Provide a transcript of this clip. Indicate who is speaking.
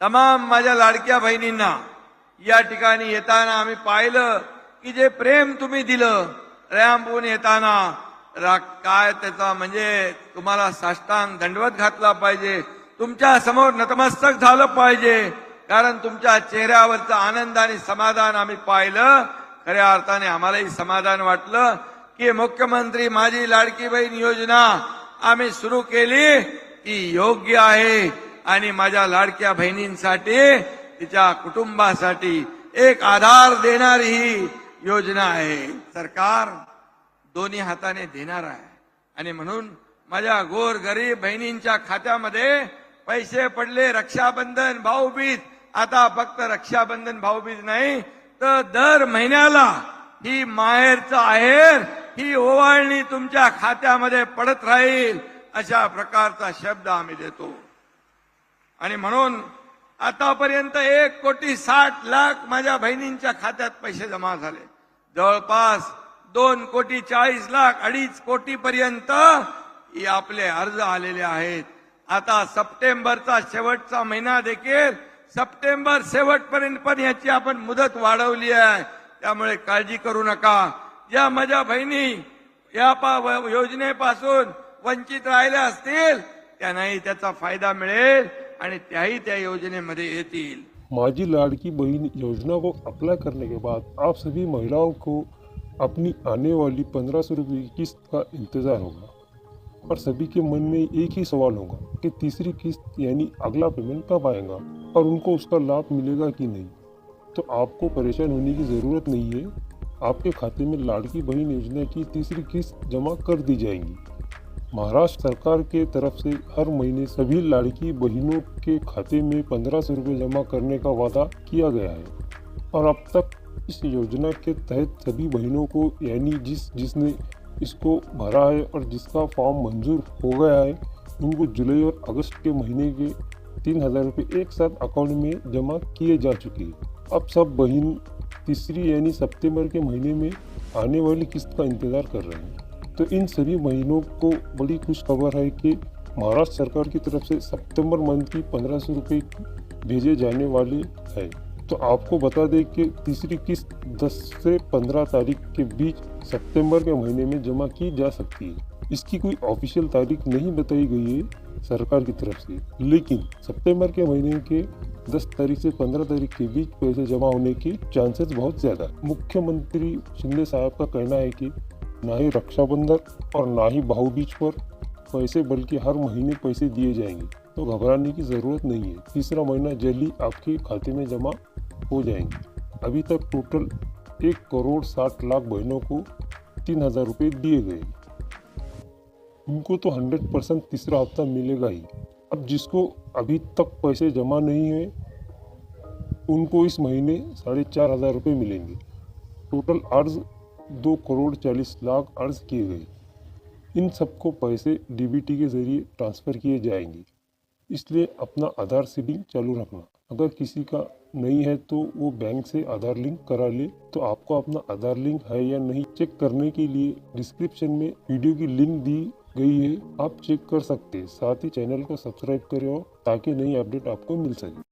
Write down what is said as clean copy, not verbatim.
Speaker 1: तमाम माझ्या लाडक्या बहिणींना या ठिकाणी येताना आम्ही पाहिलं की जे प्रेम तुम्ही दिलं रॅम्पहून येताना काय त्याचा म्हणजे तुम्हाला साष्टांग दंडवत घातला पाहिजे, तुमच्या समोर नतमस्तक झालं पाहिजे, कारण तुमच्या चेहऱ्यावरचा आनंद आणि समाधान आम्ही पाहिलं. खऱ्या अर्थाने आम्हालाही समाधान वाटलं की मुख्यमंत्री माझी लाडकी बहीण योजना आम्ही सुरू केली ती योग्य आहे आणि माझ्या लाडक्या बहिणींसाठी तिच्या कुटुंबासाठी एक आधार देणारी ही योजना आहे. सरकार दोन्ही हाताने देणार आहे आणि म्हणून माझ्या गोर गरीब बहिणींच्या खात्यामध्ये पैसे पडले. रक्षाबंधन भाऊबीज, आता फक्त रक्षाबंधन भाऊबीज नाही तर दर महिन्याला ही माहेरचं आहेर, ही ओवाळणी तुमच्या खात्यामध्ये पडत राहील अशा प्रकारचा शब्द आम्ही देतो. आणि म्हणून आतापर्यंत 1,60,00,000 माझ्या बहिणींच्या खात्यात पैसे जमा झाले. जवळपास 2,40,00,000 2.5 कोटी पर्यंत आपले अर्ज आलेले आहेत. आता सप्टेंबरचा शेवटचा महिना देखील सप्टेंबर शेवटपर्यंत पण याची आपण मुदत वाढवली आहे. त्यामुळे काळजी करू नका. ज्या माझ्या बहिणी या योजनेपासून वंचित राहिल्या असतील त्यांनाही त्याचा फायदा मिळेल आणि त्याही त्या योजनेमध्ये येतील.
Speaker 2: माझी लाड़की बहन योजना को अप्लाई करने के बाद आप सभी महिलाओं को अपनी आने वाली 1500 रुपये की किस्त का इंतज़ार होगा और सभी के मन में एक ही सवाल होगा कि तीसरी किस्त यानी अगला पेमेंट कब आएगा और उनको उसका लाभ मिलेगा कि नहीं. तो आपको परेशान होने की ज़रूरत नहीं है. आपके खाते में लाड़की बहन योजना की तीसरी किस्त जमा कर दी जाएगी. महाराष्ट्र सरकार के तरफ से हर महीने सभी लाड़की बहनों के खाते में 1500 रुपये जमा करने का वादा किया गया है और अब तक इस योजना के तहत सभी बहनों को यानी जिसने इसको भरा है और जिसका फॉर्म मंजूर हो गया है उनको जुलाई और अगस्त के महीने के 3,000 रुपये एक साथ अकाउंट में जमा किए जा चुके हैं. अब सब बहन तीसरी यानी सितंबर के महीने में आने वाली किस्त का इंतज़ार कर रहे हैं. तो इन सभी महीनों को बड़ी खुश खबर है कि महाराष्ट्र सरकार की तरफ से सितंबर मंथ की 1500 रुपये भेजे जाने वाले हैं. तो आपको बता दें कि तीसरी किस्त 10 से 15 तारीख के बीच सितंबर के महीने में जमा की जा सकती है. इसकी कोई ऑफिशियल तारीख नहीं बताई गई है सरकार की तरफ से, लेकिन सितंबर के महीने के 10 तारीख से 15 तारीख के बीच पैसे जमा होने के चांसेस बहुत ज़्यादा है. मुख्यमंत्री शिंदे साहब का कहना है कि ना ही रक्षाबंधन और ना ही भाऊबीज पर पैसे बल्कि हर महीने पैसे दिए जाएंगे. तो घबराने की ज़रूरत नहीं है. तीसरा महीना जल्द ही आपके खाते में जमा हो जाएंगे. अभी तक टोटल 1,60,00,000 बहनों को 3,000 रुपये दिए गए. उनको तो 100% तीसरा हफ्ता मिलेगा ही. अब जिसको अभी तक पैसे जमा नहीं हुए उनको इस महीने 4,500 रुपये मिलेंगे. टोटल अर्ज 2,40,00,000 अर्ज किए गए. इन सबको पैसे डीबीटी के जरिए ट्रांसफ़र किए जाएंगे. इसलिए अपना आधार सीडिंग चालू रखना. अगर किसी का नहीं है तो वो बैंक से आधार लिंक करा ले. तो आपको अपना आधार लिंक है या नहीं चेक करने के लिए डिस्क्रिप्शन में वीडियो की लिंक दी गई है, आप चेक कर सकते हैं. साथ ही चैनल को सब्सक्राइब करें ताकि नई अपडेट आपको मिल सके.